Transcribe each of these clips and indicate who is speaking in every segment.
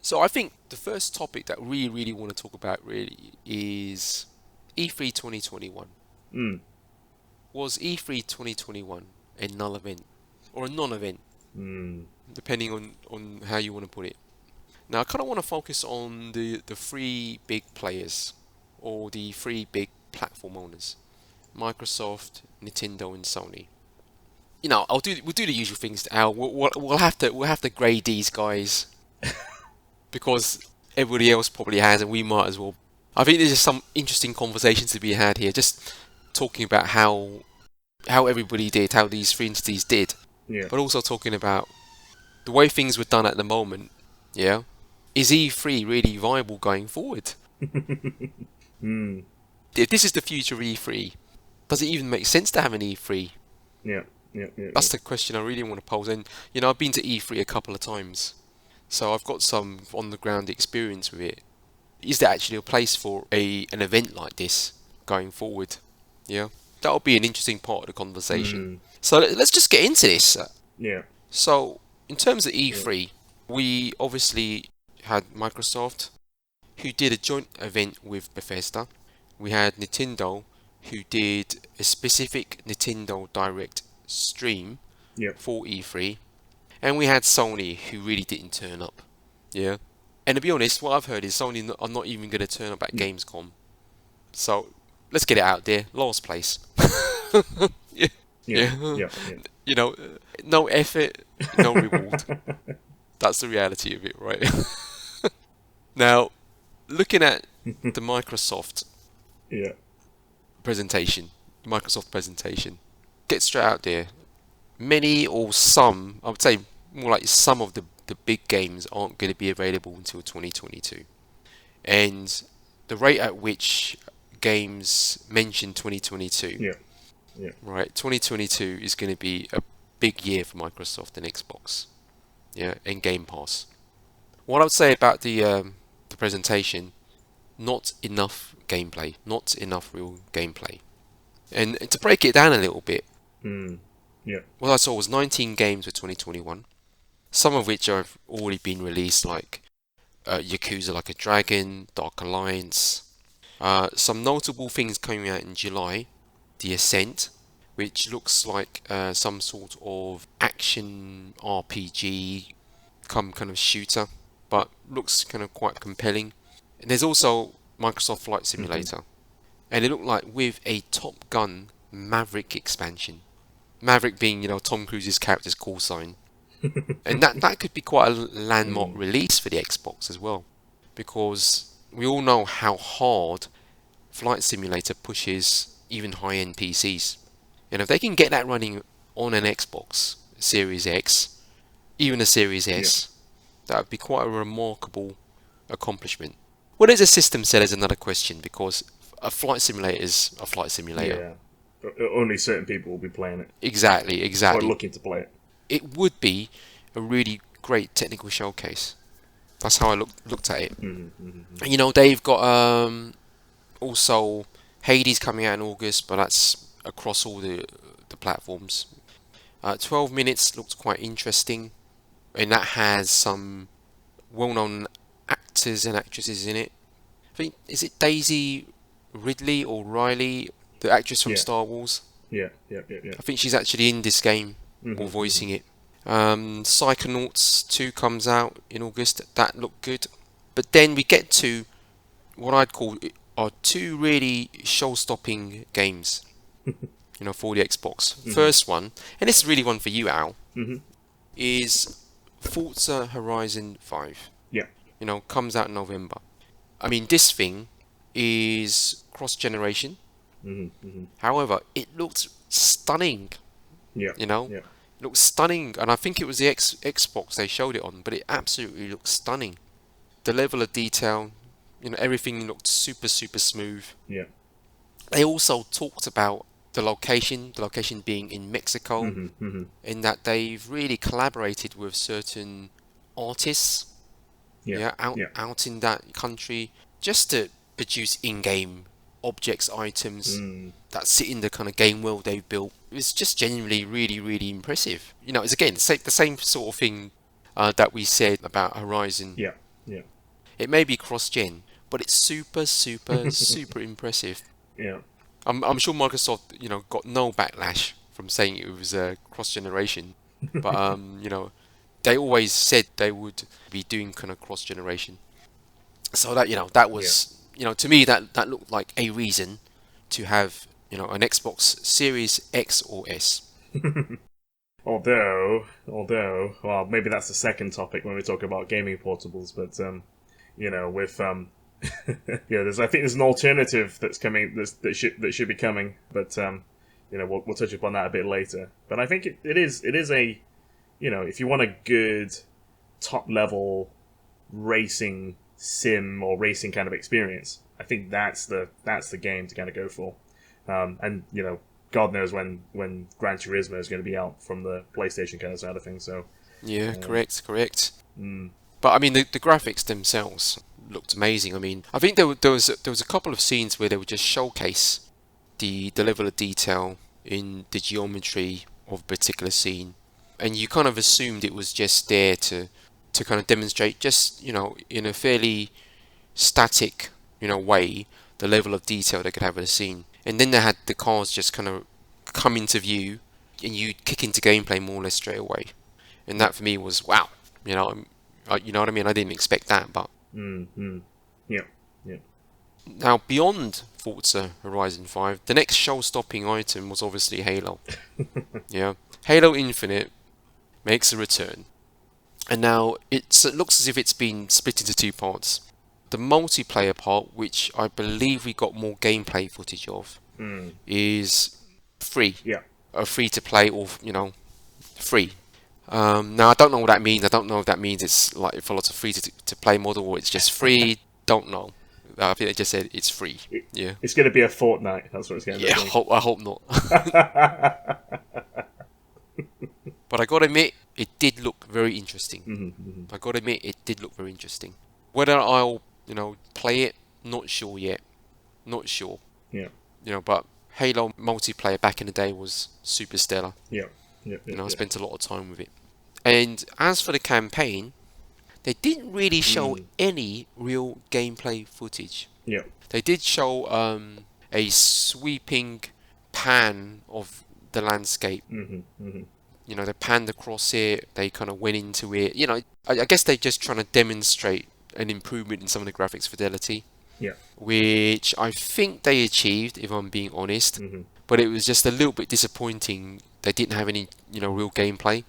Speaker 1: So I think the first topic that we really want to talk about really is E3 2021.
Speaker 2: Mm.
Speaker 1: Was E3 2021 a null event or a non-event,
Speaker 2: Mm.
Speaker 1: depending on how you want to put it? Now I kind of want to focus on the three big players or the three big platform owners: Microsoft, Nintendo, and Sony. We'll do the usual things. Al, we'll have to grade these guys because everybody else probably has, and we might as well. I think there's just some interesting conversations to be had here, just talking about how everybody did, how these three entities did,
Speaker 2: Yeah.
Speaker 1: but also talking about the way things were done at the moment. Yeah, is E3 really viable going forward?
Speaker 2: Mm.
Speaker 1: If this is the future of E3, does it even make sense to have an E3?
Speaker 2: Yeah. Yeah. Yeah. Yeah.
Speaker 1: That's the question I really want to pose. And I've been to E3 a couple of times, so I've got some on the ground experience with it. Is there actually a place for an event like this going forward? Yeah, that'll be an interesting part of the conversation.
Speaker 2: Mm.
Speaker 1: So let's just get into this.
Speaker 2: Yeah.
Speaker 1: So in terms of
Speaker 2: Yeah.
Speaker 1: E3, we obviously had Microsoft, who did a joint event with Bethesda. We had Nintendo, who did a specific Nintendo Direct stream
Speaker 2: Yeah.
Speaker 1: for E3, and we had Sony, who really didn't turn up. Yeah. And to be honest, what I've heard is Sony are not even going to turn up at
Speaker 2: Mm.
Speaker 1: Gamescom. So let's get it out there. Last place. Yeah.
Speaker 2: Yeah.
Speaker 1: Yeah.
Speaker 2: Yeah. Yeah.
Speaker 1: You know, no effort, no reward. That's the reality of it, right? Now, looking at the
Speaker 2: Yeah.
Speaker 1: Microsoft presentation, get straight out there. Many or some, I would say more like some of the big games aren't going to be available until 2022. And the rate at which games mention 2022,
Speaker 2: Yeah. Yeah.
Speaker 1: right? 2022 is going to be a big year for Microsoft and Xbox, yeah, and Game Pass. What I would say about the presentation, not enough gameplay, not enough real gameplay. And to break it down a little bit,
Speaker 2: Mm. Yeah.
Speaker 1: what I saw was 19 games for 2021, some of which have already been released, like Yakuza Like a Dragon, Dark Alliance. Some notable things coming out in July: The Ascent, which looks like some sort of action RPG, come kind of shooter, but looks kind of quite compelling. And there's also Microsoft Flight
Speaker 2: Mm-hmm.
Speaker 1: Simulator, and it looked like with a Top Gun Maverick expansion. Maverick being, Tom Cruise's character's call sign. And that could be quite a landmark
Speaker 2: Mm.
Speaker 1: release for the Xbox as well, because we all know how hard Flight Simulator pushes even high-end PCs. And if they can get that running on an Xbox Series X, even a Series
Speaker 2: Yeah.
Speaker 1: S, that would be quite a remarkable accomplishment. What is a system seller is another question, because a flight simulator is a flight simulator.
Speaker 2: Yeah. Only certain people will be playing it
Speaker 1: Exactly,
Speaker 2: or
Speaker 1: exactly.
Speaker 2: looking to play it.
Speaker 1: It would be a really great technical showcase. That's how I looked at it.
Speaker 2: Mm-hmm. Mm-hmm.
Speaker 1: And, they've got also Hades coming out in August, but that's across all the platforms. 12 minutes looked quite interesting, and that has some well-known actors and actresses in it. I think, is it Daisy Ridley or Riley, the actress from
Speaker 2: Yeah.
Speaker 1: Star Wars?
Speaker 2: Yeah. Yeah. Yeah. Yeah.
Speaker 1: I think she's actually in this game
Speaker 2: Mm-hmm.
Speaker 1: or
Speaker 2: Mm-hmm.
Speaker 1: voicing it. Psychonauts 2 comes out in August. That looked good. But then we get to what I'd call are two really show-stopping games, for the Xbox.
Speaker 2: Mm-hmm.
Speaker 1: First one, and this is really one for you, Al,
Speaker 2: Mm-hmm.
Speaker 1: is Forza Horizon 5.
Speaker 2: Yeah.
Speaker 1: Comes out in November. I mean, this thing is cross-generation.
Speaker 2: Mm-hmm. Mm-hmm.
Speaker 1: However, it looks stunning.
Speaker 2: Yeah.
Speaker 1: You know,
Speaker 2: Yeah.
Speaker 1: it looks stunning, and I think it was the Xbox they showed it on, but it absolutely looks stunning. The level of detail, everything looked super, super smooth.
Speaker 2: Yeah.
Speaker 1: They also talked about the location being in Mexico,
Speaker 2: Mm-hmm. Mm-hmm.
Speaker 1: in that they've really collaborated with certain artists,
Speaker 2: Yeah.
Speaker 1: yeah,
Speaker 2: Yeah.
Speaker 1: out in that country, just to produce in-game objects, items
Speaker 2: Mm.
Speaker 1: that sit in the kind of game world they've built. It's just genuinely really, really impressive. It's again the same sort of thing that we said about Horizon
Speaker 2: Yeah. Yeah.
Speaker 1: It may be cross-gen, but it's super, super, super impressive.
Speaker 2: Yeah.
Speaker 1: I'm sure Microsoft, got no backlash from saying it was cross-generation, but they always said they would be doing kind of cross-generation. So that
Speaker 2: Yeah.
Speaker 1: was, to me that looked like a reason to have, an Xbox Series X or S.
Speaker 2: Although, well, maybe that's the second topic when we talk about gaming portables. But with I think there's an alternative that's coming that should be coming. But we'll touch upon that a bit later. But I think it is a if you want a good top level racing sim or racing kind of experience, I think that's the game to kind of go for. And God knows when Gran Turismo is going to be out from the PlayStation kind of side of things. So
Speaker 1: Yeah, correct.
Speaker 2: mm,
Speaker 1: But I mean, the graphics themselves looked amazing. I mean, I think there was a couple of scenes where they would just showcase the level of detail in the geometry of a particular scene, and you kind of assumed it was just there to kind of demonstrate just in a fairly static way the level of detail they could have in a scene. And then they had the cars just kind of come into view, and you kick into gameplay more or less straight away. And
Speaker 2: yeah,
Speaker 1: that for me was wow. You know what I mean? I didn't expect that. But
Speaker 2: yeah, yeah,
Speaker 1: now beyond Forza Horizon 5, the next show-stopping item was obviously Halo. Yeah, Halo Infinite makes a return, and now it looks as if it's been split into two parts. The multiplayer part, which I believe we got more gameplay footage of, is free,
Speaker 2: yeah.
Speaker 1: free to play, or free. Now I don't know what that means. I don't know if that means it's like for lots of free to play model, or it's just free. Don't know. I think they just said it's free. Yeah.
Speaker 2: It's going to be a Fortnite. That's what it's going to
Speaker 1: Yeah.
Speaker 2: be.
Speaker 1: I hope not. But I gotta admit, it did look very interesting. I gotta admit, it did look very interesting. Whether I'll play it, not sure yet. Not sure.
Speaker 2: Yeah,
Speaker 1: But Halo multiplayer back in the day was super stellar.
Speaker 2: yeah, yeah, yeah,
Speaker 1: I
Speaker 2: yeah.
Speaker 1: spent a lot of time with it. And as for the campaign, they didn't really show any real gameplay footage.
Speaker 2: Yeah,
Speaker 1: They did show a sweeping pan of the landscape. They panned across it. They kind of went into it. I guess they're just trying to demonstrate an improvement in some of the graphics fidelity,
Speaker 2: yeah,
Speaker 1: which I think they achieved, if I'm being honest. But it was just a little bit disappointing. They didn't have any, real gameplay.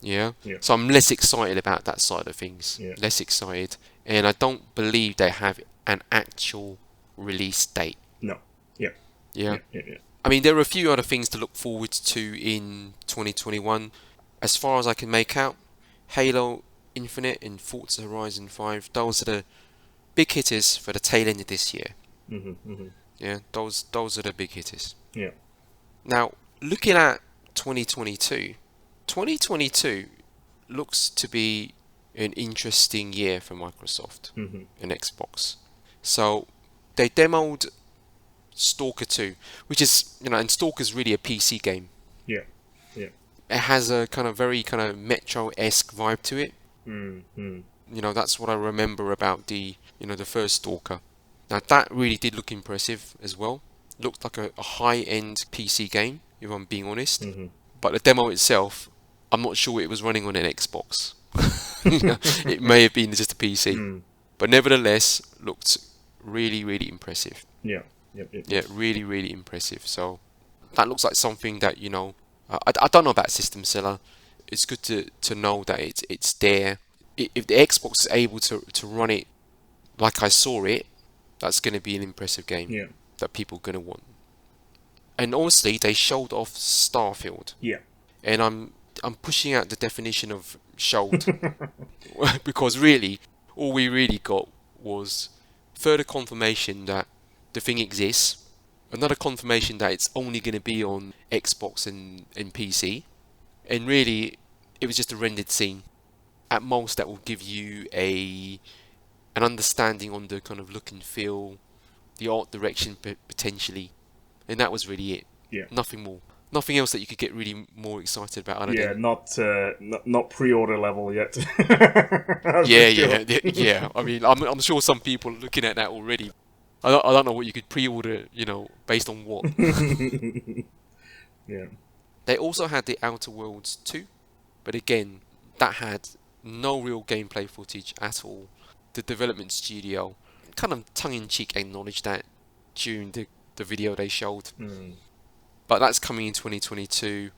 Speaker 1: Yeah.
Speaker 2: yeah,
Speaker 1: So I'm less excited about that side of things.
Speaker 2: yeah.
Speaker 1: Less excited. And I don't believe they have an actual release date.
Speaker 2: No, yeah,
Speaker 1: Yeah.
Speaker 2: yeah, yeah.
Speaker 1: I mean, there are a few other things to look forward to in 2021. As far as I can make out, Halo Infinite and Forza Horizon 5, those are the big hitters for the tail end of this year. Yeah, those are the big hitters.
Speaker 2: Yeah.
Speaker 1: Now, looking at 2022, 2022 looks to be an interesting year for Microsoft and Xbox. So they demoed Stalker 2, which is, and Stalker's really a PC game.
Speaker 2: Yeah, yeah.
Speaker 1: It has a kind of very kind of Metro-esque vibe to it. That's what I remember about the first Stalker. Now that really did look impressive as well. Looked like a high-end PC game, if I'm being honest. But the demo itself, I'm not sure it was running on an Xbox. It may have been just a PC. But nevertheless, looked really, really impressive.
Speaker 2: Yeah. Yep,
Speaker 1: Yeah, really, really impressive. So that looks like something that I don't know about System Seller. It's good to know that it's there. If the Xbox is able to run it like I saw it, that's going to be an impressive game
Speaker 2: Yeah.
Speaker 1: that people are going to want. And honestly, they showed off Starfield,
Speaker 2: Yeah.
Speaker 1: and I'm pushing out the definition of showed because really, all we really got was further confirmation that the thing exists, another confirmation that it's only going to be on Xbox and PC, and really, it was just a rendered scene. At most, that will give you an understanding on the kind of look and feel, the art direction potentially, and that was really it.
Speaker 2: Yeah.
Speaker 1: Nothing more. Nothing else that you could get really more excited about other
Speaker 2: Yeah,
Speaker 1: than
Speaker 2: not pre-order level yet. For
Speaker 1: yeah,
Speaker 2: sure.
Speaker 1: yeah. I mean, I'm sure some people are looking at that already. I don't know what you could pre-order, based on what.
Speaker 2: Yeah.
Speaker 1: They also had the Outer Worlds 2, but again, that had no real gameplay footage at all. The development studio kind of tongue-in-cheek acknowledged that during the video they showed.
Speaker 2: Mm.
Speaker 1: But that's coming in 2022.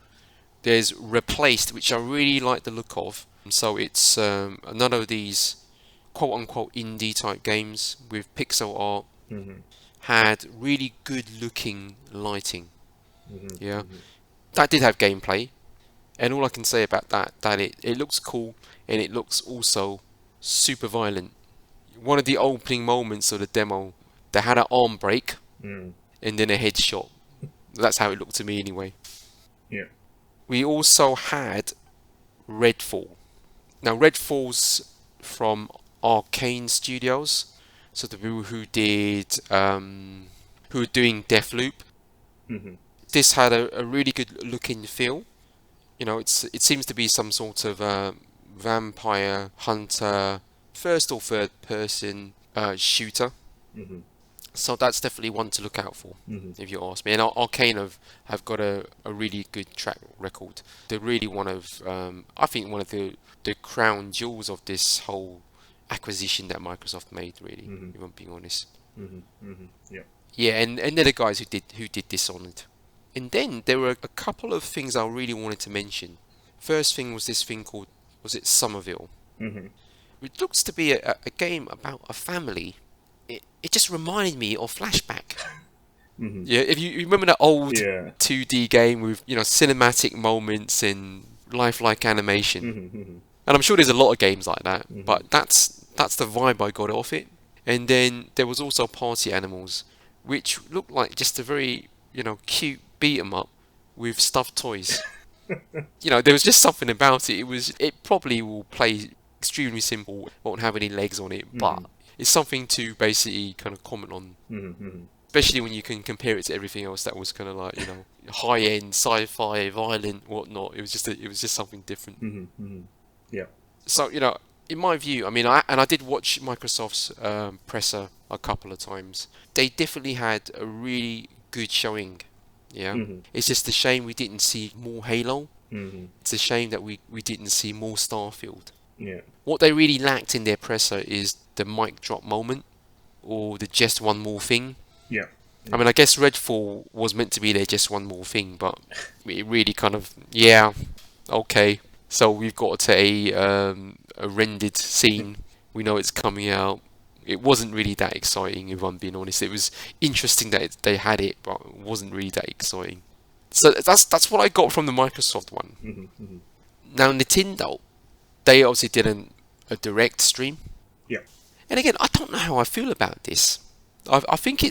Speaker 1: There's Replaced, which I really like the look of. So it's none of these quote-unquote indie type games with pixel art.
Speaker 2: Mm-hmm.
Speaker 1: Had really good-looking lighting.
Speaker 2: Mm-hmm.
Speaker 1: Yeah,
Speaker 2: Mm-hmm.
Speaker 1: that did have gameplay. And all I can say about that it looks cool and it looks also super violent. One of the opening moments of the demo, they had an arm break
Speaker 2: Mm.
Speaker 1: and then a headshot. That's how it looked to me anyway.
Speaker 2: Yeah.
Speaker 1: We also had Redfall. Now Redfall's from Arcane Studios, so the people who are doing Deathloop.
Speaker 2: Mm-hmm.
Speaker 1: This had a really good looking feel. It seems to be some sort of vampire hunter, first or third person shooter.
Speaker 2: Mm-hmm.
Speaker 1: So that's definitely one to look out for,
Speaker 2: Mm-hmm.
Speaker 1: if you ask me. And Arcane have got a really good track record. They're really I think one of the crown jewels of this whole acquisition that Microsoft made, really,
Speaker 2: Mm-hmm.
Speaker 1: if I'm being honest.
Speaker 2: Mm-hmm. Mm-hmm. Yeah.
Speaker 1: Yeah, and they're the guys who did Dishonored. And then there were a couple of things I really wanted to mention. First thing was this thing called, was it Somerville?
Speaker 2: Mm-hmm.
Speaker 1: It looks to be a game about a family. It just reminded me of Flashback.
Speaker 2: Mm-hmm.
Speaker 1: Yeah, if you remember that old
Speaker 2: Yeah.
Speaker 1: 2D game with, cinematic moments and lifelike animation.
Speaker 2: Mm-hmm. Mm-hmm.
Speaker 1: And I'm sure there's a lot of games like that,
Speaker 2: Mm-hmm.
Speaker 1: but that's the vibe I got off it. And then there was also Party Animals, which looked like just a very, cute beat 'em up with stuffed toys. There was just something about it. It probably will play extremely simple, won't have any legs on it, but
Speaker 2: Mm-hmm.
Speaker 1: it's something to basically kind of comment on,
Speaker 2: Mm-hmm.
Speaker 1: especially when you can compare it to everything else that was kind of like, high-end, sci-fi, violent, whatnot. It was just something different.
Speaker 2: Mm-hmm. Mm-hmm. Yeah.
Speaker 1: So, in my view, I mean, I did watch Microsoft's presser a couple of times. They definitely had a really good showing. Yeah,
Speaker 2: Mm-hmm.
Speaker 1: it's just a shame we didn't see more Halo.
Speaker 2: Mm-hmm.
Speaker 1: It's a shame that we didn't see more Starfield.
Speaker 2: Yeah.
Speaker 1: What they really lacked in their presser is the mic drop moment or the just one more thing.
Speaker 2: Yeah.
Speaker 1: I mean, I guess Redfall was meant to be their just one more thing, but it really kind of, yeah, okay. So we've got a rendered scene. We know it's coming out. It wasn't really that exciting, if I'm being honest. It was interesting that they had it, but it wasn't really that exciting. So that's what I got from the Microsoft one.
Speaker 2: Mm-hmm. Mm-hmm.
Speaker 1: Now Nintendo, they obviously did a direct stream,
Speaker 2: Yeah.
Speaker 1: and again, I don't know how I feel about this. I think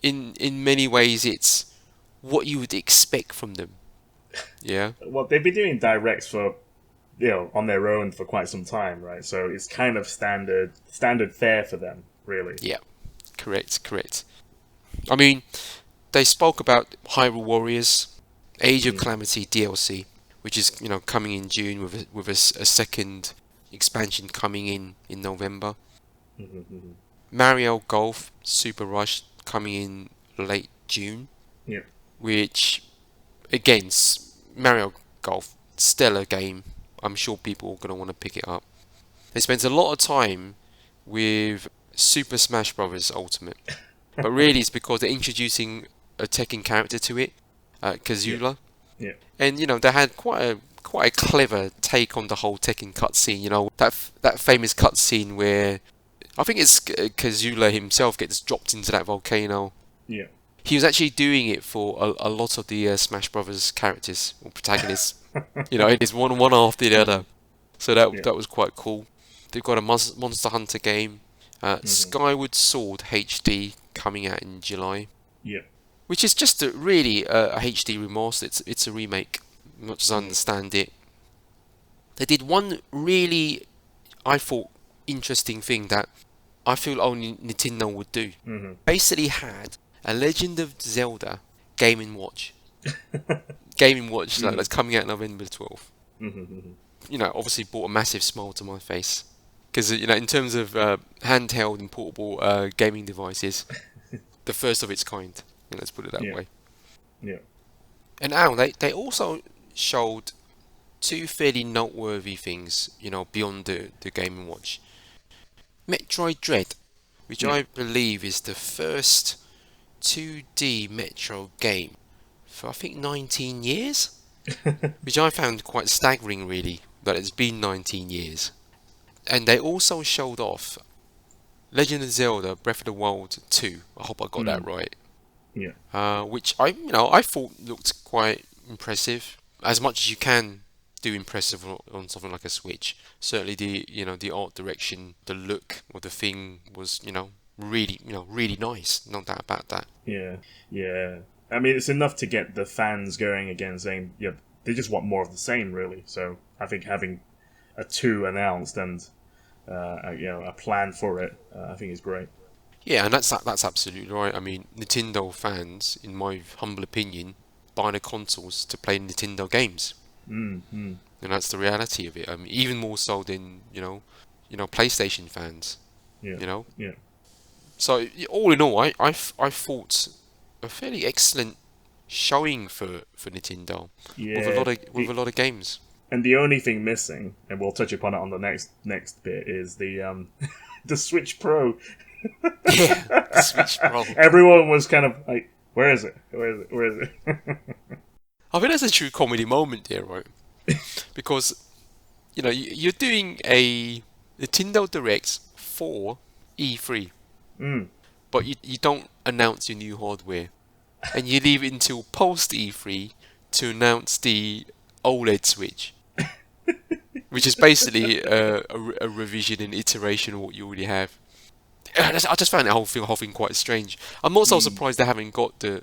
Speaker 1: in many ways it's what you would expect from them. Yeah.
Speaker 2: Well, they've been doing directs for, on their own for quite some time, right? So it's kind of standard fare for them, really.
Speaker 1: Yeah. Correct. I mean, they spoke about Hyrule Warriors, Age of Calamity DLC, which is coming in June with a second expansion coming in November.
Speaker 2: Mm-hmm. Mm-hmm.
Speaker 1: Mario Golf Super Rush coming in late June,
Speaker 2: Yeah.
Speaker 1: which again, Mario Golf, stellar game. I'm sure people are going to want to pick it up. They spent a lot of time with Super Smash Bros. Ultimate, but really it's because they're introducing a Tekken character to it, Kazula,
Speaker 2: Yeah.
Speaker 1: and they had quite a clever take on the whole Tekken cutscene. That famous cutscene where I think it's Kazula himself gets dropped into that volcano.
Speaker 2: Yeah.
Speaker 1: He was actually doing it for a lot of the Smash Brothers characters or protagonists. It's one after the other. So
Speaker 2: Yeah.
Speaker 1: that was quite cool. They've got a Monster Hunter game, Skyward Sword HD coming out in July,
Speaker 2: Yeah.
Speaker 1: which is just really a HD remaster. It's a remake, much as I understand it. They did one really, I thought, interesting thing that I feel only Nintendo would do.
Speaker 2: Mm-hmm.
Speaker 1: Basically had a Legend of Zelda Game & Watch. Game & Watch, like, that's coming out November 12th. You know, obviously brought a massive smile to my face. Because, you know, in terms of handheld and portable gaming devices, the first of its kind. Let's put it that way.
Speaker 2: Yeah.
Speaker 1: And now they also showed two fairly noteworthy things, you know, beyond the Game & Watch. Metroid Dread, which I believe is the first 2D Metro game for I think 19 years, which I found quite staggering really, that it's been 19 years. And they also showed off Legend of Zelda Breath of the Wild 2, I hope I got that right.
Speaker 2: Yeah.
Speaker 1: Which I thought looked quite impressive, as much as you can do impressive on something like a Switch. Certainly the art direction, the look of the thing was really nice. No doubt about that.
Speaker 2: Yeah. Yeah. I mean, it's enough to get the fans going again, saying they just want more of the same, really. So I think having a 2 announced and a plan for it, I think is great.
Speaker 1: Yeah, and that's absolutely right. I mean, Nintendo fans, in my humble opinion, buy the consoles to play Nintendo games. And that's the reality of it. I mean, even more so than PlayStation fans.
Speaker 2: Yeah.
Speaker 1: You know.
Speaker 2: Yeah.
Speaker 1: So all in all, I thought a fairly excellent showing for Nintendo
Speaker 2: Yeah.
Speaker 1: with a lot of games.
Speaker 2: And the only thing missing, and we'll touch upon it on the next bit, is the the Switch Pro.
Speaker 1: Yeah, the Switch Pro.
Speaker 2: Everyone was kind of like, "Where is it? Where is it? Where is it?"
Speaker 1: I think that's a true comedy moment there, right? Because you're doing a Nintendo Direct for E3, but you don't announce your new hardware, and you leave it until post E3 to announce the OLED Switch, which is basically a revision and iteration of what you already have. I just found the whole thing quite strange. I'm not so surprised they haven't got a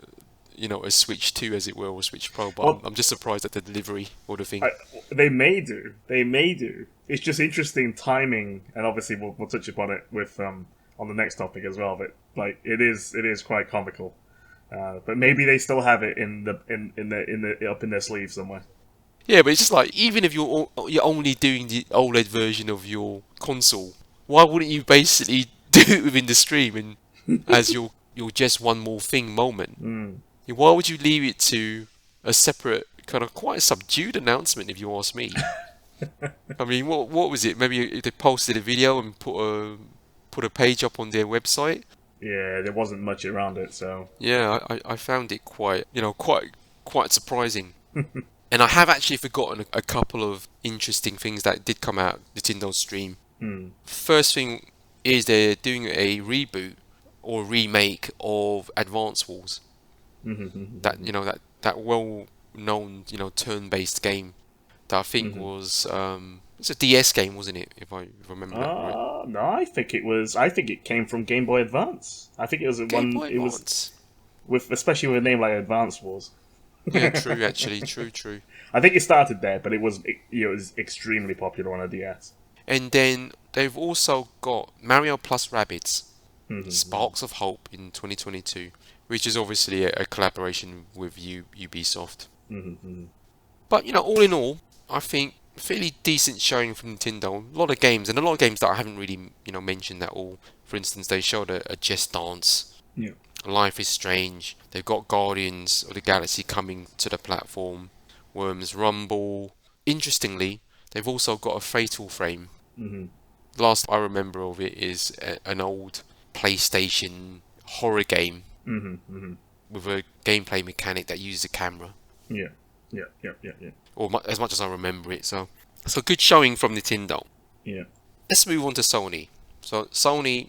Speaker 1: Switch 2, as it were, or Switch Pro, but
Speaker 2: Well,
Speaker 1: I'm just surprised at the delivery or the thing.
Speaker 2: They may do. They may do. It's just interesting timing, and obviously we'll touch upon it with on the next topic as well. But like it is quite comical. But maybe they still have it in the up in their sleeve somewhere.
Speaker 1: Yeah, but it's just like, even if you're only doing the OLED version of your console, why wouldn't you basically do it within the stream and as your just one more thing moment? Why would you leave it to a separate kind of quite subdued announcement, if you ask me? I mean, what was it? Maybe they posted a video and put a page up on their website.
Speaker 2: Yeah, there wasn't much around it, so
Speaker 1: Yeah, I found it quite surprising. And I have actually forgotten a couple of interesting things that did come out Nintendo's stream. First thing is they're doing a reboot or remake of Advance Wars. That well-known turn-based game that I think was it's a DS game, wasn't it? If I remember that right.
Speaker 2: No, I think it came from Game Boy Advance. I think it was
Speaker 1: Game Boy
Speaker 2: It
Speaker 1: Advance.
Speaker 2: was especially with a name like Advance Wars.
Speaker 1: Yeah, true. Actually, true.
Speaker 2: I think it started there, but it was extremely popular on a DS.
Speaker 1: And then they've also got Mario plus Rabbids, Sparks of Hope in 2022, which is obviously a collaboration with Ubisoft. But all in all, I think fairly decent showing from Nintendo. A lot of games, and a lot of games that I haven't really mentioned at all. For instance, they showed a Just Dance.
Speaker 2: Yeah.
Speaker 1: Life is Strange. They've got Guardians of the Galaxy coming to the platform. Worms Rumble. Interestingly, they've also got a Fatal Frame. The last I remember of it is an old PlayStation horror game with a gameplay mechanic that uses a camera.
Speaker 2: Yeah.
Speaker 1: Or as much as I remember it. So good showing from Nintendo.
Speaker 2: Yeah.
Speaker 1: Let's move on to Sony. So Sony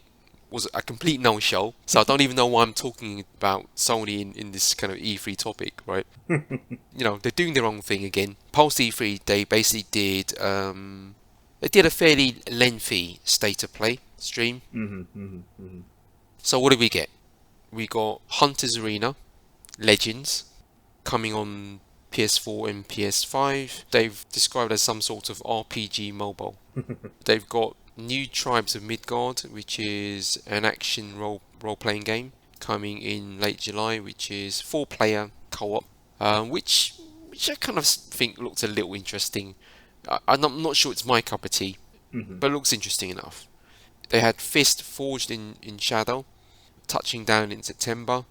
Speaker 1: was a complete no-show. So I don't even know why I'm talking about Sony in this kind of E3 topic, right? They're doing their own thing again. Post E3, they basically did a fairly lengthy state of play stream. So what did we get? We got Hunter's Arena, Legends, coming on PS4 and PS5. They've described it as some sort of RPG mobile. They've got New Tribes of Midgard, which is an action role-playing game coming in late July, which is 4-player co-op, which I kind of think looks a little interesting. I'm not sure it's my cup of tea,
Speaker 2: Hmm.
Speaker 1: but it looks interesting enough. They had Fist Forged in Shadow, touching down in September.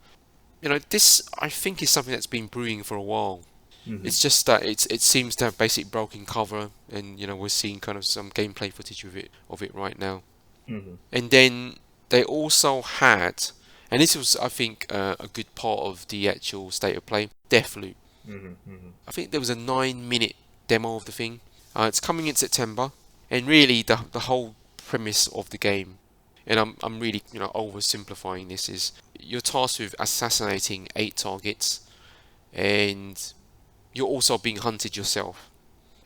Speaker 1: This I think is something that's been brewing for a while.
Speaker 2: Hmm.
Speaker 1: It's just that it seems to have basically broken cover, and we're seeing kind of some gameplay footage of it right now.
Speaker 2: Hmm.
Speaker 1: And then they also had, and this was I think a good part of the actual state of play, Deathloop.
Speaker 2: Hmm. Hmm.
Speaker 1: I think there was a 9-minute demo of the thing. It's coming in September, and really the whole premise of the game, and I'm really oversimplifying this, is you're tasked with assassinating 8 targets, and you're also being hunted yourself.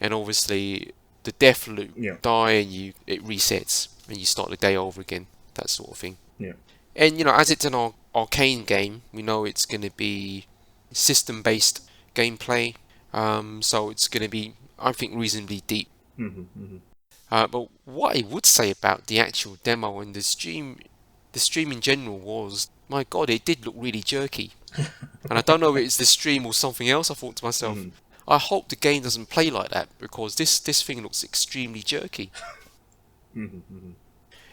Speaker 1: And obviously the death loop,
Speaker 2: Yeah.
Speaker 1: die and it resets and you start the day over again, that sort of thing.
Speaker 2: Yeah.
Speaker 1: And as it's an arcane game, we know it's going to be system-based gameplay, so it's going to be, I think, reasonably deep.
Speaker 2: Hmm. Hmm.
Speaker 1: But what I would say about the actual demo and the stream in general was, my God, it did look really jerky. And I don't know if it's the stream or something else. I thought to myself,
Speaker 2: Hmm.
Speaker 1: I hope the game doesn't play like that, because this thing looks extremely jerky.
Speaker 2: Hmm. Hmm.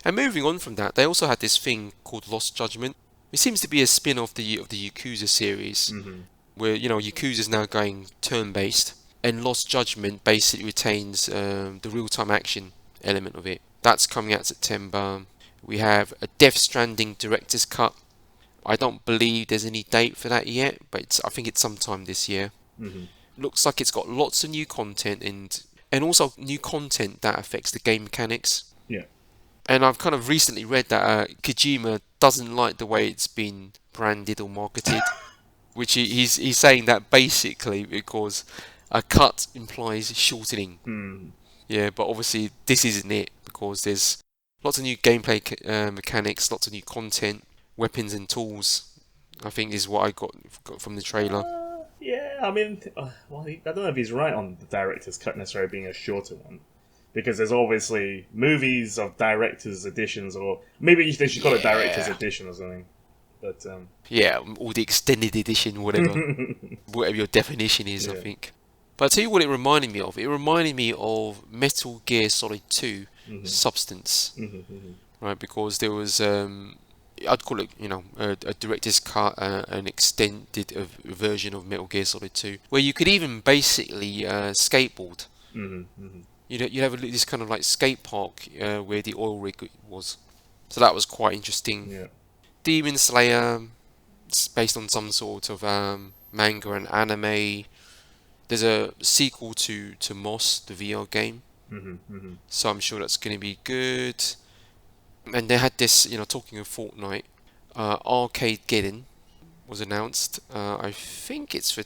Speaker 1: And moving on from that, they also had this thing called Lost Judgment. It seems to be a spin off the Yakuza series,
Speaker 2: Hmm.
Speaker 1: where Yakuza is now going turn-based, and Lost Judgment basically retains the real-time action element of it. That's coming out September. We have a Death Stranding director's cut. I don't believe there's any date for that yet, but I think it's sometime this year.
Speaker 2: Hmm.
Speaker 1: Looks like it's got lots of new content, and also new content that affects the game mechanics.
Speaker 2: Yeah.
Speaker 1: And I've kind of recently read that Kojima doesn't like the way it's been branded or marketed, which he's saying that basically because a cut implies shortening.
Speaker 2: Mm.
Speaker 1: Yeah, but obviously this isn't it, because there's lots of new gameplay mechanics, lots of new content, weapons and tools. I think is what I got from the trailer.
Speaker 2: Yeah, I mean, well, I don't know if he's right on the director's cut necessarily being a shorter one, because there's obviously movies of director's editions, or maybe they should call it director's
Speaker 1: Yeah.
Speaker 2: edition or something. But
Speaker 1: Yeah, or the extended edition, whatever. Whatever your definition is, I
Speaker 2: yeah.
Speaker 1: think. But I'll tell you what it reminded me of. It reminded me of Metal Gear Solid 2
Speaker 2: Hmm.
Speaker 1: Substance,
Speaker 2: Hmm. Hmm.
Speaker 1: right? Because there was, I'd call it, a director's cut, an extended version of Metal Gear Solid 2, where you could even basically skateboard.
Speaker 2: Hmm. Hmm.
Speaker 1: You'd have this kind of like skate park where the oil rig was. So that was quite interesting.
Speaker 2: Yeah.
Speaker 1: Demon Slayer, it's based on some sort of manga and anime. There's a sequel to Moss, the VR game,
Speaker 2: Hmm. Hmm.
Speaker 1: so I'm sure that's going to be good. And they had this, talking of Fortnite, Arcade Geddon was announced. I think it's for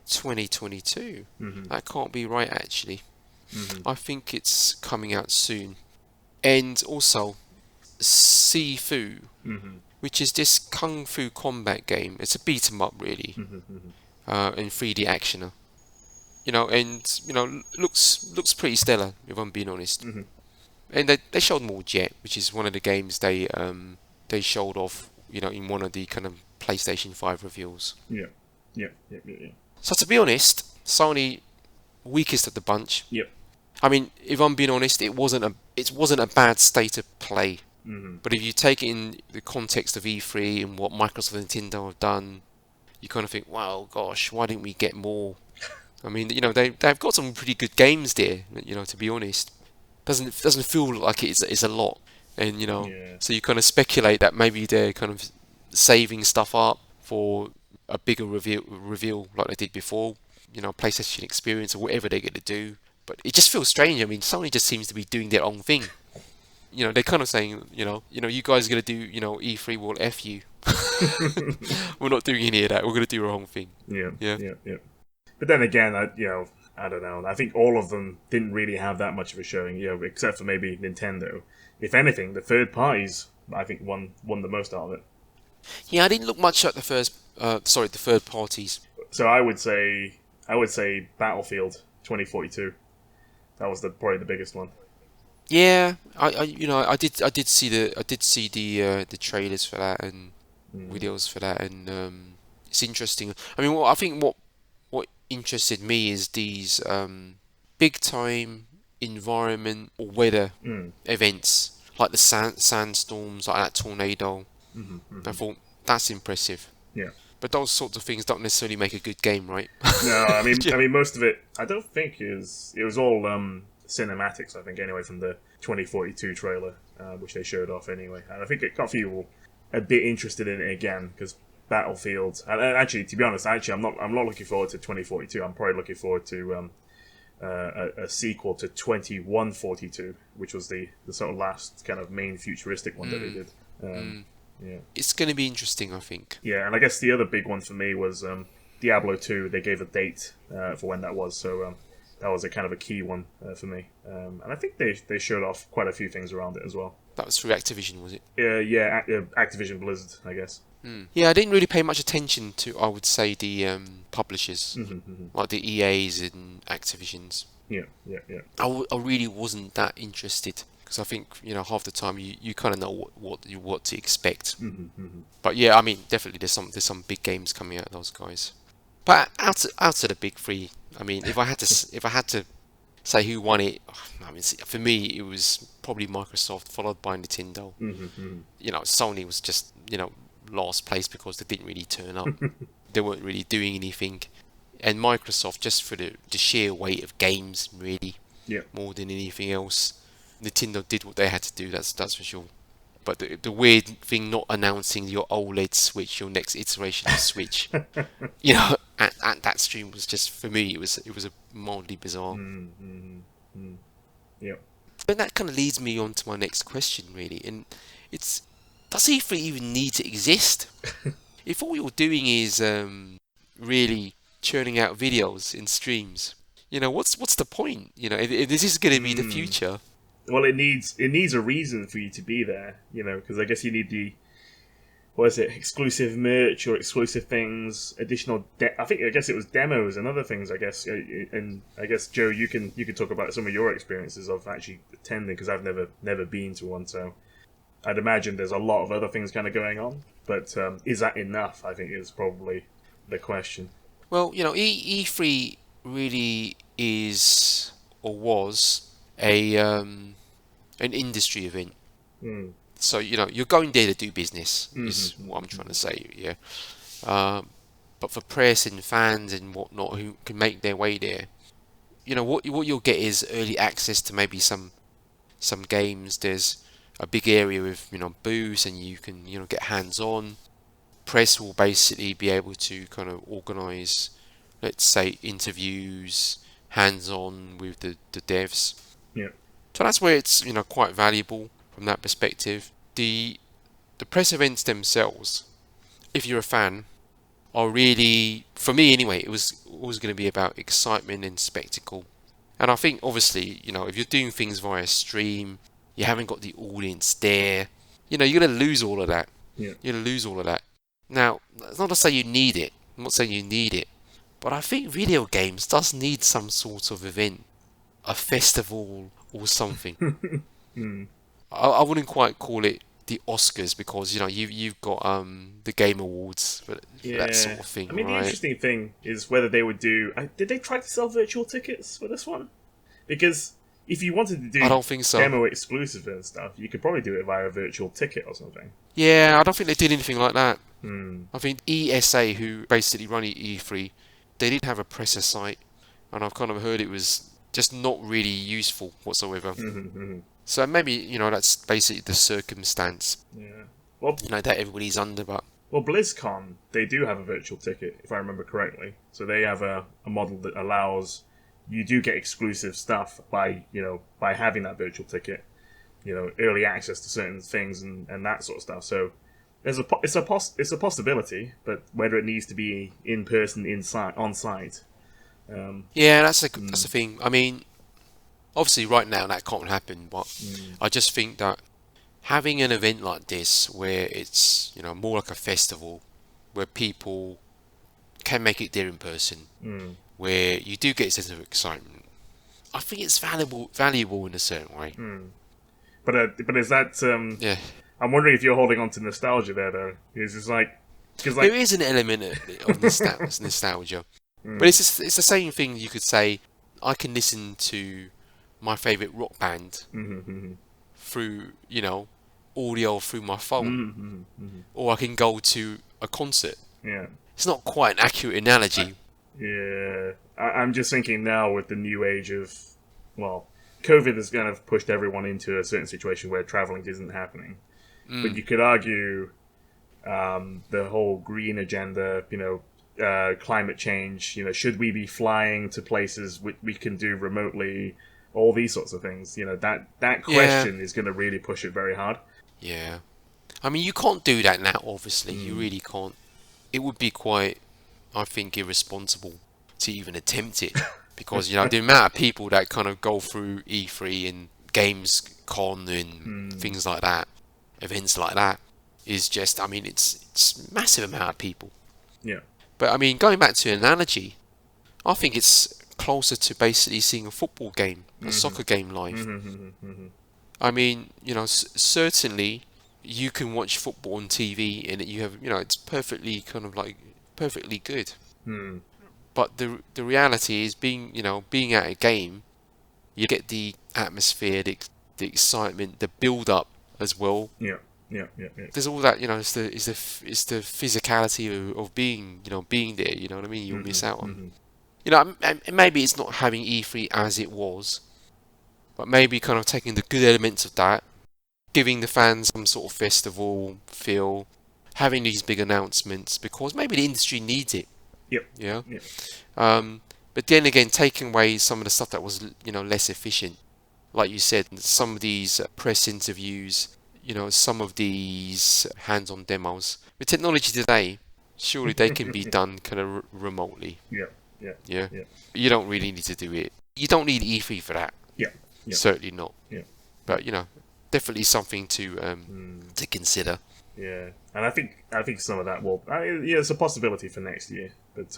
Speaker 1: 2022.
Speaker 2: Hmm.
Speaker 1: That can't be right, actually.
Speaker 2: Hmm.
Speaker 1: I think it's coming out soon. And also, Sifu,
Speaker 2: Hmm.
Speaker 1: which is this kung fu combat game. It's a beat 'em up, really,
Speaker 2: Hmm.
Speaker 1: in 3D actioner. And looks pretty stellar, if I'm being honest.
Speaker 2: Hmm.
Speaker 1: And they showed more Jet, which is one of the games they showed off, in one of the kind of PlayStation 5 reveals.
Speaker 2: Yeah. Yeah. Yeah. Yeah. Yeah.
Speaker 1: So to be honest, Sony weakest of the bunch.
Speaker 2: Yep.
Speaker 1: I mean, if I'm being honest, it wasn't a bad state of play.
Speaker 2: Hmm.
Speaker 1: But if you take it in the context of E3 and what Microsoft and Nintendo have done, you kind of think, wow, gosh, why didn't we get more? I mean, they've got some pretty good games there. To be honest, doesn't feel like it's a lot, and
Speaker 2: Yeah.
Speaker 1: so you kind of speculate that maybe they're kind of saving stuff up for a bigger reveal like they did before. PlayStation Experience or whatever they're going to do. But it just feels strange. I mean, Sony just seems to be doing their own thing. They're kind of saying, you guys are going to do, E3, well, F you. We're not doing any of that. We're going to do our own thing.
Speaker 2: Yeah.
Speaker 1: Yeah.
Speaker 2: Yeah. Yeah. But then again, I don't know. I think all of them didn't really have that much of a showing, except for maybe Nintendo. If anything, the third parties, I think, won the most out of it.
Speaker 1: Yeah, I didn't look much at the third parties.
Speaker 2: So I would say Battlefield 2042. That was probably the biggest one.
Speaker 1: Yeah, I did see the trailers for that, and videos for that, and it's interesting. I mean, I think what interested me is these big time environment or weather events, like the sandstorms, like that tornado. I thought that's impressive.
Speaker 2: Yeah.
Speaker 1: But those sorts of things don't necessarily make a good game, right?
Speaker 2: No, I mean,
Speaker 1: Yeah.
Speaker 2: most of it, I don't think it was all cinematics. I think anyway from the 2042 trailer, which they showed off anyway, and I think it got people a bit interested in it again because Battlefield. And actually, to be honest, I'm not looking forward to 2042. I'm probably looking forward to a sequel to 2142, which was the sort of last kind of main futuristic one that they did. Yeah.
Speaker 1: It's going to be interesting, I think.
Speaker 2: Yeah, and I guess the other big one for me was Diablo 2. They gave a date for when that was, so that was a kind of a key one for me. And I think they showed off quite a few things around it as well.
Speaker 1: That was through Activision, was it?
Speaker 2: Yeah, Activision Blizzard, I guess.
Speaker 1: Yeah, I didn't really pay much attention to, I would say, the publishers, like the EAs and Activisions.
Speaker 2: Yeah.
Speaker 1: I really wasn't that interested because I think half the time you kind of know what to expect. But yeah, I mean, definitely there's some big games coming out of those guys. But out of the big three, I mean, if I had to say who won it, I mean, for me it was probably Microsoft, followed by Nintendo. Sony was just last place because they didn't really turn up. They weren't really doing anything. And Microsoft, just for the sheer weight of games, really, more than anything else. Nintendo did what they had to do, that's for sure. But the weird thing, not announcing your OLED Switch, your next iteration of Switch, at that stream was just, for me, it was a mildly bizarre.
Speaker 2: Yeah.
Speaker 1: But that kind of leads me on to my next question, really, and it's, does E3 even need to exist? If all you're doing is really churning out videos in streams, what's the point? If this is going to be the future.
Speaker 2: Well, it needs a reason for you to be there, because I guess you need the exclusive merch or exclusive things, additional. I guess it was demos and other things. I guess, and I guess Joe, you can talk about some of your experiences of actually attending because I've never been to one, so I'd imagine there's a lot of other things kind of going on. But is that enough? I think is probably the question.
Speaker 1: Well, E3 really is or was an industry event. So you're going there to do business. Is what I'm trying to say. Yeah. But for press and fans and whatnot who can make their way there, what you'll get is early access to maybe some games. There's a big area with booths and you can get hands on. Press will basically be able to kind of organise, let's say, interviews, hands on with the devs.
Speaker 2: Yeah.
Speaker 1: So that's where it's quite valuable from that perspective. The press events themselves, if you're a fan, are really, for me anyway, it was always going to be about excitement and spectacle. And I think obviously, if you're doing things via stream, you haven't got the audience there, you're going to lose all of that.
Speaker 2: Yeah.
Speaker 1: You're going to lose all of that. Now, that's not to say you need it. I'm not saying you need it. But I think video games does need some sort of event. A festival or something. I wouldn't quite call it the Oscars because you've got the Game Awards for that sort of thing.
Speaker 2: I mean,
Speaker 1: right?
Speaker 2: The interesting thing is whether they would do. Did they try to sell virtual tickets for this one? Because if you wanted to do
Speaker 1: I don't think so.
Speaker 2: demo exclusive and stuff, you could probably do it via a virtual ticket or something.
Speaker 1: Yeah, I don't think they did anything like that. I think ESA, who basically run E3, they didn't have a presser site, and I've kind of heard it was just not really useful whatsoever. So maybe that's basically the circumstance.
Speaker 2: Yeah. Well,
Speaker 1: that everybody's under, but.
Speaker 2: Well, BlizzCon, they do have a virtual ticket, if I remember correctly. So they have a model that allows you do get exclusive stuff by having that virtual ticket, early access to certain things and that sort of stuff. So it's a possibility, but whether it needs to be in person, on site.
Speaker 1: Yeah, that's the thing. I mean, obviously right now that can't happen, but I just think that having an event like this where it's more like a festival where people can make it there in person, where you do get a sense of excitement, I think it's valuable in a certain way.
Speaker 2: But is that
Speaker 1: yeah,
Speaker 2: I'm wondering if you're holding on to nostalgia there, though. It's just like because
Speaker 1: There is an element of nostalgia, but it's the same thing. You could say I can listen to my favorite rock band through audio through my phone, or I can go to a concert.
Speaker 2: yeah.
Speaker 1: It's not quite an accurate analogy.
Speaker 2: Yeah, I'm just thinking now with the new age of, well, COVID has kind of pushed everyone into a certain situation where traveling isn't happening. But you could argue the whole green agenda, climate change, should we be flying to places we can do remotely, all these sorts of things. That question is going to really push it very hard.
Speaker 1: Yeah. I mean, you can't do that now, obviously. You really can't. It would be quite, I think, irresponsible to even attempt it. Because, the amount of people that kind of go through E3 and Gamescom and things like that, events like that, is just, I mean, it's massive amount of people.
Speaker 2: Yeah.
Speaker 1: But, I mean, going back to an analogy, I think it's closer to basically seeing a football game, a soccer game live. I mean, certainly you can watch football on TV and you have, it's perfectly kind of like perfectly good. But the reality is being at a game, you get the atmosphere, the excitement, the build up as well.
Speaker 2: Yeah.
Speaker 1: There's all that, it's the physicality of being, being there, you know what I mean? You'll miss out on. And maybe it's not having E3 as it was, but maybe kind of taking the good elements of that, giving the fans some sort of festival feel, having these big announcements because maybe the industry needs it.
Speaker 2: Yep.
Speaker 1: Yeah.
Speaker 2: Yep.
Speaker 1: But then again, taking away some of the stuff that was, less efficient, like you said, some of these press interviews, some of these hands-on demos. With technology today, surely they can be done kind of remotely.
Speaker 2: Yeah.
Speaker 1: Yeah. You don't really need to do it. You don't need E3 for that.
Speaker 2: Yeah.
Speaker 1: Certainly not.
Speaker 2: Yeah.
Speaker 1: But definitely something to consider.
Speaker 2: Yeah, and I think some of that will. It's a possibility for next year, but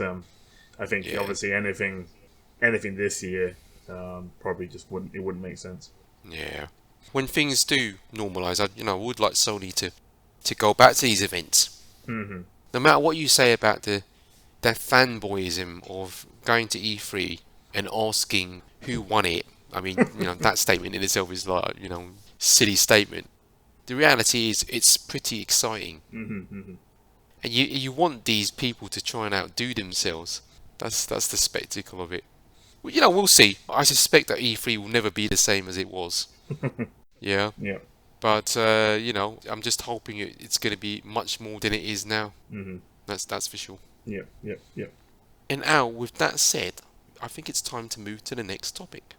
Speaker 2: I think obviously anything this year probably just wouldn't make sense.
Speaker 1: Yeah. When things do normalise, I would like Sony to go back to these events. No matter what you say about that fanboyism of going to E3 and asking who won it. I mean, that statement in itself is like, silly statement. The reality is, it's pretty exciting, and you want these people to try and outdo themselves. That's the spectacle of it. Well, we'll see. I suspect that E3 will never be the same as it was. Yeah.
Speaker 2: Yeah.
Speaker 1: But I'm just hoping it's going to be much more than it is now. That's for sure.
Speaker 2: Yeah.
Speaker 1: And Al, with that said, I think it's time to move to the next topic.